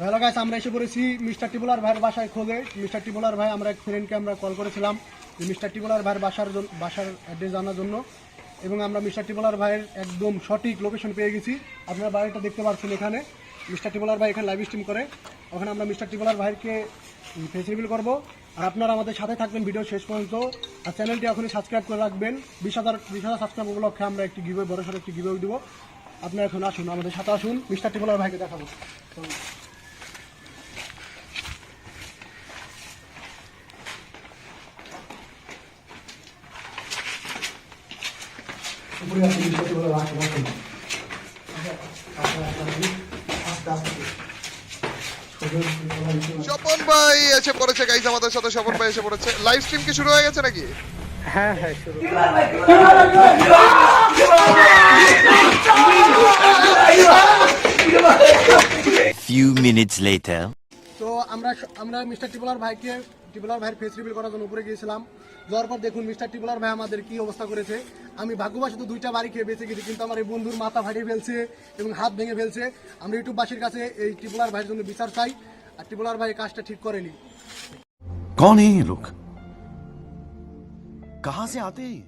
Hello guys, আমরা এসে পড়েছি মিস্টার টিবুলার ভাইয়ের বাসায় খোঁজে। মিস্টার টিবুলার ভাই, আমরা এক ফ্রেন্ডকে আমরা কল করেছিলাম যে মিস্টার টিবুলার ভাইয়ের বাসার অ্যাড্রেস জানার জন্য, এবং আমরা মিস্টার টিবুলার ভাইয়ের একদম সঠিক লোকেশন পেয়ে গেছি। আপনারা বাড়িটা দেখতে পাচ্ছেন, এখানে মিস্টার টিবুলার ভাই এখানে লাইভ স্ট্রিম করে। ওখানে আমরা মিস্টার টিবুলার ভাইকে ফেস রিভিল করবো। আর আপনারা আমাদের সাথে থাকবেন ভিডিও শেষ পর্যন্ত। আর চ্যানেলটি এখনই সাবস্ক্রাইব করে রাখবেন। 20,000 সাবস্ক্রাইব উপলক্ষে আমরা একটি গিভওয়ে, বড়সড় একটি গিভওয়ে দেবো। আপনারা এখন আসুন, আমাদের সাথে আসুন, মিস্টার টিবুলার ভাইকে দেখাবো। স্বপন ভাই এসে পড়েছে গাইস, আমাদের সাথে স্বপন ভাই এসে পড়েছে। লাইভ স্ট্রিম কি শুরু হয়ে গেছে নাকি? হ্যাঁ হ্যাঁ শুরু। Few minutes later. তো আমরা মিস্টার টিবুলার ভাইয়ের ফেস রিভিল করার জন্য উপরে গিয়েছিলাম। যাওয়ার পর দেখুন মিস্টার টিবুলার ভাই আমাদের কি অবস্থা করেছে। আমি ভাগ্যবশত 2টা বাড়ি খেয়ে বেঁচে গেছি, কিন্তু আমার এই বন্ধুর মাথা ফাটিয়ে ফেলছে এবং হাত ভেঙে ফেলছে। আমরা ইউটিউববাসীর কাছে এই টিবুলার ভাইয়ের জন্য বিচার চাই। আর টিবুলার ভাই কাজটা ঠিক করেনি। कौन है ये लोग? कहां से आते हैं?